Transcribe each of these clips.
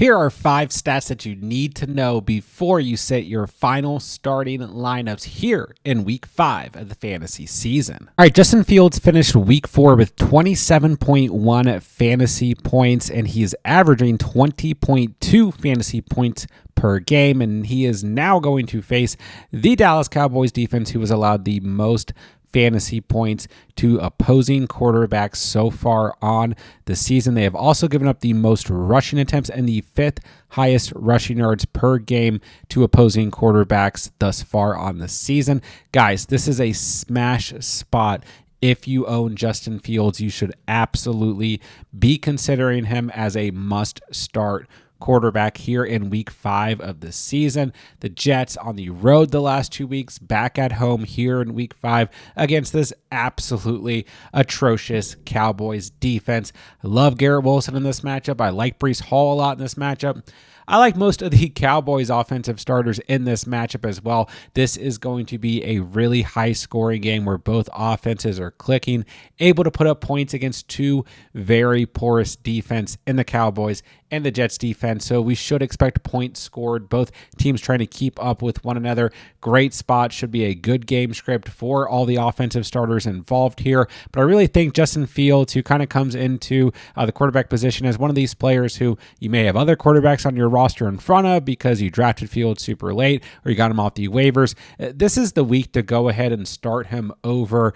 Here are 5 stats that you need to know before you set your final starting lineups here in week 5 of the fantasy season. All right, Justin Fields finished week 4 with 27.1 fantasy points, and he is averaging 20.2 fantasy points per game, and he is now going to face the Dallas Cowboys defense, who has allowed the most fantasy points to opposing quarterbacks so far on the season. They have also given up the most rushing attempts and the 5th highest rushing yards per game to opposing quarterbacks thus far on the season. Guys, this is a smash spot. If you own Justin Fields, you should absolutely be considering him as a must-start quarterback here in week 5 of the season. The Jets on the road the last 2 weeks, back at home here in week 5 against this absolutely atrocious Cowboys defense. I love Garrett Wilson in this matchup. I like Breece Hall a lot in this matchup. I like most of the Cowboys offensive starters in this matchup as well. This is going to be a really high scoring game where both offenses are clicking, able to put up points against two very porous defense in the Cowboys and the Jets defense. So we should expect points scored. Both teams trying to keep up with one another. Great spot. Should be a good game script for all the offensive starters involved here. But I really think Justin Fields, who kind of comes into the quarterback position as one of these players who you may have other quarterbacks on your roster in front of because you drafted Fields super late or you got him off the waivers. This is the week to go ahead and start him over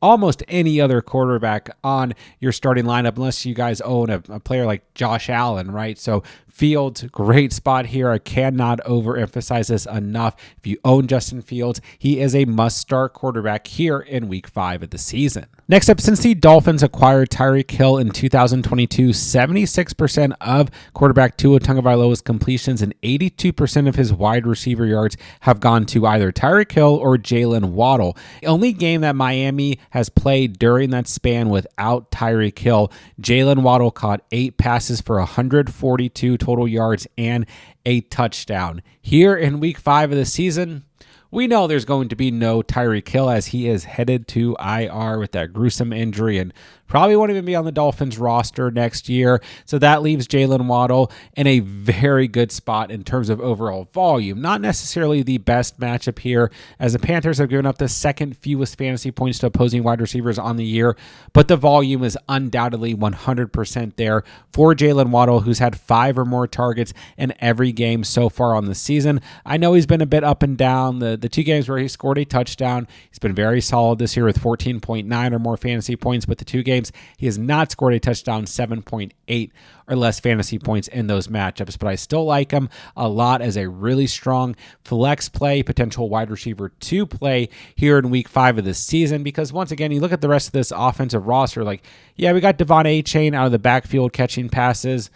almost any other quarterback on your starting lineup, unless you guys own a player like Josh Allen, right? So Fields, great spot here. I cannot overemphasize this enough. If you own Justin Fields, he is a must-start quarterback here in week 5 of the season. Next up, since the Dolphins acquired Tyreek Hill in 2022, 76% of quarterback Tua Tagovailoa's completions and 82% of his wide receiver yards have gone to either Tyreek Hill or Jalen Waddle. The only game that Miami has played during that span without Tyreek Hill, Jalen Waddle caught 8 passes for 142 total yards and a touchdown. Here in week 5 of the season, we know there's going to be no Tyreek Hill as he is headed to IR with that gruesome injury and probably won't even be on the Dolphins roster next year. So that leaves Jalen Waddle in a very good spot in terms of overall volume. Not necessarily the best matchup here, as the Panthers have given up the second fewest fantasy points to opposing wide receivers on the year, but the volume is undoubtedly 100% there for Jalen Waddle, who's had 5 or more targets in every game so far on the season. I know he's been a bit up and down. The 2 games where he scored a touchdown, he's been very solid this year with 14.9 or more fantasy points, but the 2 games he has not scored a touchdown, 7.8 or less fantasy points in those matchups. But I still like him a lot as a really strong flex play, potential wide receiver 2 play here in week 5 of the season. Because once again, you look at the rest of this offensive roster, like, yeah, we got Devon Achane out of the backfield catching passes.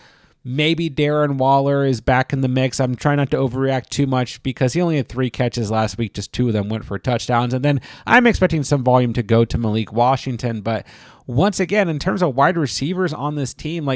Maybe Darren Waller is back in the mix. I'm trying not to overreact too much because he only had 3 catches last week. Just 2 of them went for touchdowns. And then I'm expecting some volume to go to Malik Washington. But once again, in terms of wide receivers on this team,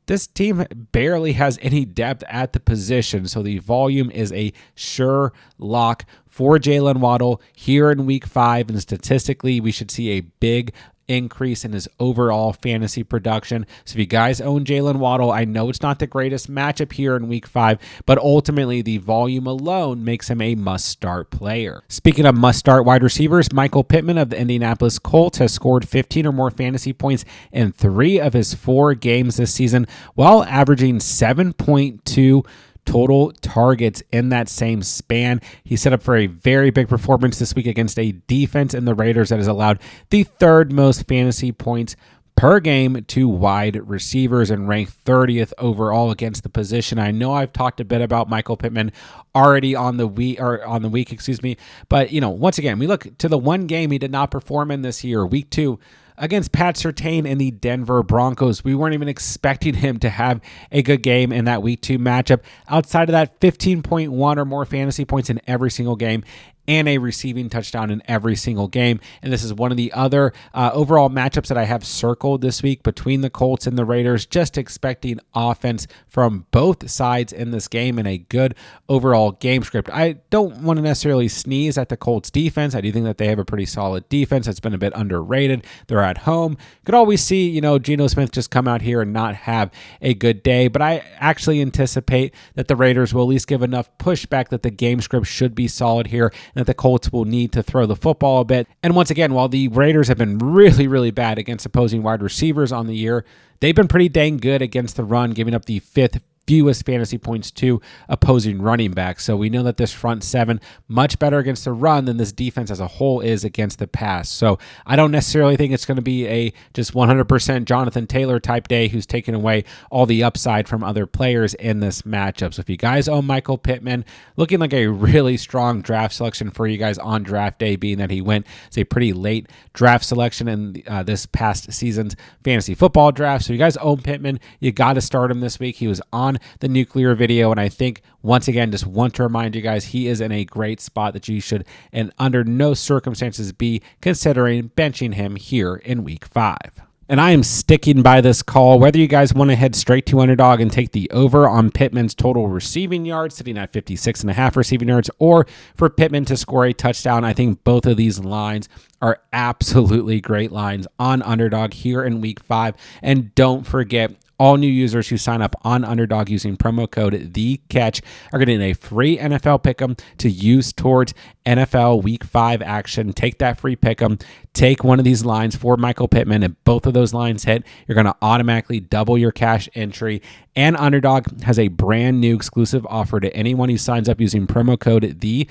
this team barely has any depth at the position. So the volume is a sure lock for Jalen Waddle here in week 5. And statistically, we should see a big increase in his overall fantasy production. So if you guys own Jalen Waddle, I know it's not the greatest matchup here in week 5, but ultimately the volume alone makes him a must-start player. Speaking of must-start wide receivers, Michael Pittman of the Indianapolis Colts has scored 15 or more fantasy points in 3 of his 4 games this season, while averaging 7.2 total targets in that same span. He set up for a very big performance this week against a defense in the Raiders that has allowed the 3rd most fantasy points per game to wide receivers and ranked 30th overall against the position. I know I've talked a bit about Michael Pittman already on the week, but once again, we look to the one game he did not perform in this year, week 2, against Pat Surtain and the Denver Broncos. We weren't even expecting him to have a good game in that week 2 matchup. Outside of that, 15.1 or more fantasy points in every single game. and a receiving touchdown in every single game. And this is one of the other overall matchups that I have circled this week between the Colts and the Raiders, just expecting offense from both sides in this game and a good overall game script. I don't want to necessarily sneeze at the Colts defense. I do think that they have a pretty solid defense that's been a bit underrated. They're at home. Could always see, Geno Smith just come out here and not have a good day, but I actually anticipate that the Raiders will at least give enough pushback that the game script should be solid here and that the Colts will need to throw the football a bit. And once again, while the Raiders have been really, really bad against opposing wide receivers on the year, they've been pretty dang good against the run, giving up the fifth fewest fantasy points to opposing running backs. So we know that this front seven much better against the run than this defense as a whole is against the pass. So I don't necessarily think it's going to be a just 100% Jonathan Taylor type day who's taking away all the upside from other players in this matchup. So if you guys own Michael Pittman, looking like a really strong draft selection for you guys on draft day, being that he went as a pretty late draft selection in this past season's fantasy football draft. So you guys own Pittman, you got to start him this week. He was on the nuclear video, and I think once again just want to remind you guys he is in a great spot that you should and under no circumstances be considering benching him here in week 5. And I am sticking by this call. Whether you guys want to head straight to Underdog and take the over on Pittman's total receiving yards, sitting at 56.5 receiving yards, or for Pittman to score a touchdown, I think both of these lines are absolutely great lines on Underdog here in week 5. And don't forget, all new users who sign up on Underdog using promo code THECATCH are getting a free NFL Pick'em to use towards NFL Week 5 action. Take that free Pick'em, take one of these lines for Michael Pittman, and both of those lines hit, you're going to automatically double your cash entry. And Underdog has a brand new exclusive offer to anyone who signs up using promo code THECATCH.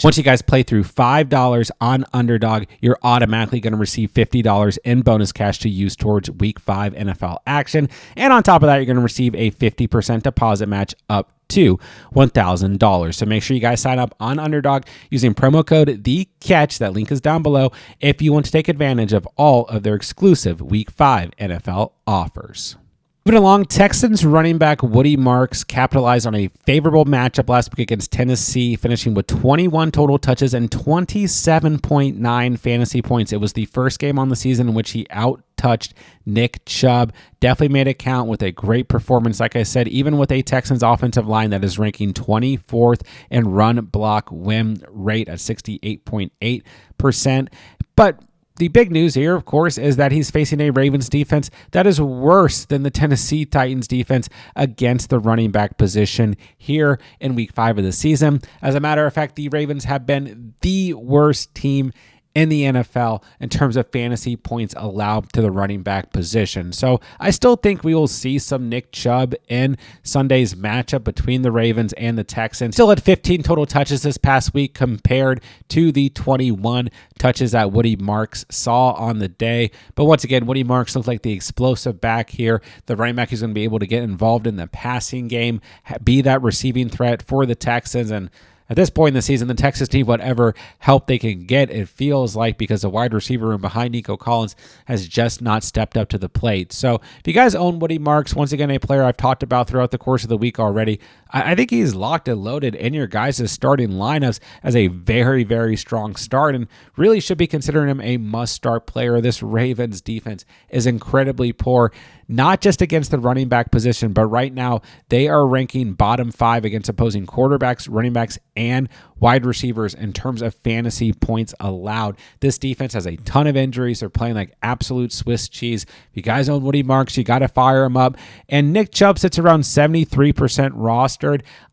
Once you guys play through $5 on Underdog, you're automatically going to receive $50 in bonus cash to use towards Week 5 NFL action. And on top of that, you're going to receive a 50% deposit match up to $1,000. So make sure you guys sign up on Underdog using promo code THECATCH. That link is down below if you want to take advantage of all of their exclusive Week 5 NFL offers. Moving along, Texans running back Woody Marks capitalized on a favorable matchup last week against Tennessee, finishing with 21 total touches and 27.9 fantasy points. It was the first game on the season in which he out-touched Nick Chubb. Definitely made it count with a great performance, like I said, even with a Texans offensive line that is ranking 24th in run block win rate at 68.8%. But the big news here, of course, is that he's facing a Ravens defense that is worse than the Tennessee Titans defense against the running back position here in week 5 of the season. As a matter of fact, the Ravens have been the worst team in the NFL in terms of fantasy points allowed to the running back position. So I still think we will see some Nick Chubb in Sunday's matchup between the Ravens and the Texans. Still had 15 total touches this past week compared to the 21 touches that Woody Marks saw on the day. But once again, Woody Marks looks like the explosive back here, the running back who's going to be able to get involved in the passing game, be that receiving threat for the Texans. And at this point in the season, the Texas need whatever help they can get, it feels like, because the wide receiver room behind Nico Collins has just not stepped up to the plate. So if you guys own Woody Marks, once again, a player I've talked about throughout the course of the week already, I think he's locked and loaded in your guys' starting lineups as a very, very strong start and really should be considering him a must-start player. This Ravens defense is incredibly poor, not just against the running back position, but right now they are ranking bottom 5 against opposing quarterbacks, running backs, and wide receivers in terms of fantasy points allowed. This defense has a ton of injuries. They're playing like absolute Swiss cheese. If you guys own Woody Marks, you got to fire him up. And Nick Chubb sits around 73% rostered.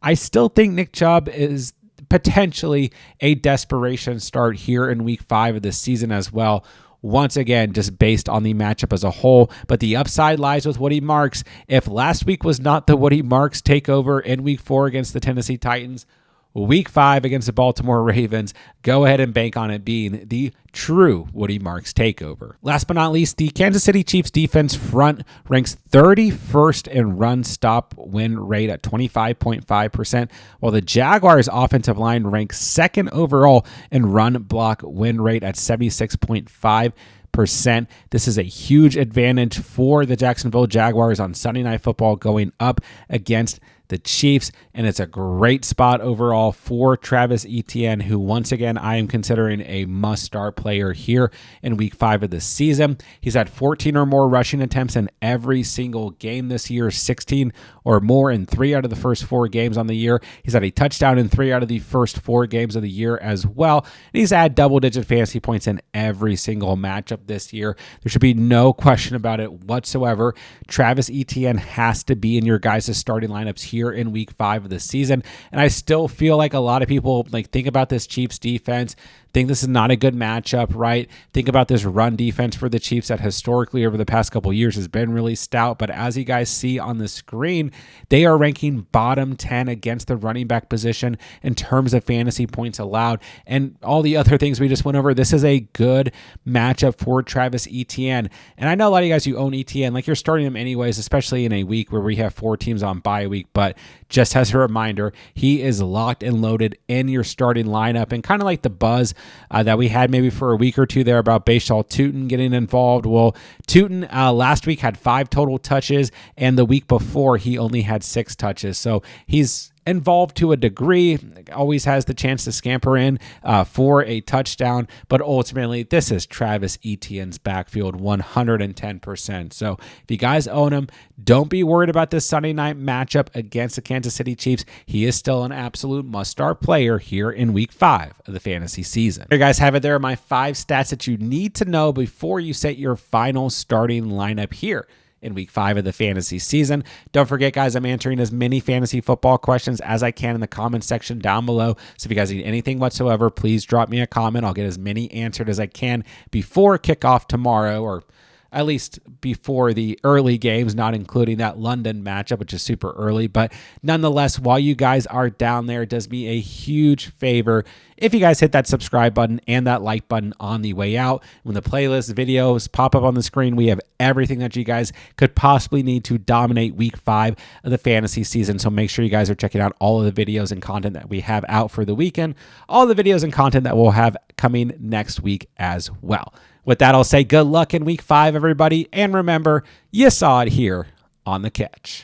I still think Nick Chubb is potentially a desperation start here in week 5 of this season as well. Once again, just based on the matchup as a whole. But the upside lies with Woody Marks. If last week was not the Woody Marks takeover in week 4 against the Tennessee Titans, week 5 against the Baltimore Ravens, go ahead and bank on it being the true Woody Marks takeover. Last but not least, the Kansas City Chiefs defense front ranks 31st in run stop win rate at 25.5%, while the Jaguars offensive line ranks 2nd overall in run block win rate at 76.5%. This is a huge advantage for the Jacksonville Jaguars on Sunday Night Football going up against the Chiefs, and it's a great spot overall for Travis Etienne, who once again I am considering a must-start player here in week 5 of the season. He's had 14 or more rushing attempts in every single game this year, 16 or more in 3 out of the first 4 games on the year. He's had a touchdown in 3 out of the first 4 games of the year as well. And he's had double-digit fantasy points in every single matchup this year. There should be no question about it whatsoever. Travis Etienne has to be in your guys' starting lineups here in week 5 of the season. And I still feel like a lot of people think about this Chiefs defense, think this is not a good matchup, right? Think about this run defense for the Chiefs that historically over the past couple of years has been really stout. But as you guys see on the screen, they are ranking bottom 10 against the running back position in terms of fantasy points allowed. And all the other things we just went over, this is a good matchup for Travis Etienne. And I know a lot of you guys who own Etienne, you're starting him anyways, especially in a week where we have 4 teams on bye week. But just as a reminder, he is locked and loaded in your starting lineup, and kind of like the buzz that we had maybe for a week or two there about Bashal Tutin getting involved. Well, Tutin last week had 5 total touches, and the week before he only had 6 touches. So he's involved to a degree, always has the chance to scamper in for a touchdown, but ultimately this is Travis Etienne's backfield 110%. So if you guys own him, don't be worried about this Sunday night matchup against the Kansas City Chiefs. He is still an absolute must-start player here in week 5 of the fantasy season. Here, guys, have it. There are my 5 stats that you need to know before you set your final starting lineup here in week 5 of the fantasy season. Don't forget, guys, I'm answering as many fantasy football questions as I can in the comment section down below. So if you guys need anything whatsoever, please drop me a comment. I'll get as many answered as I can before kickoff tomorrow, or at least before the early games, not including that London matchup, which is super early. But nonetheless, while you guys are down there, it does me a huge favor if you guys hit that subscribe button and that like button on the way out. When the playlist videos pop up on the screen, we have everything that you guys could possibly need to dominate week 5 of the fantasy season. So make sure you guys are checking out all of the videos and content that we have out for the weekend, all the videos and content that we'll have coming next week as well. With that, I'll say good luck in week 5, everybody. And remember, you saw it here on The Catch.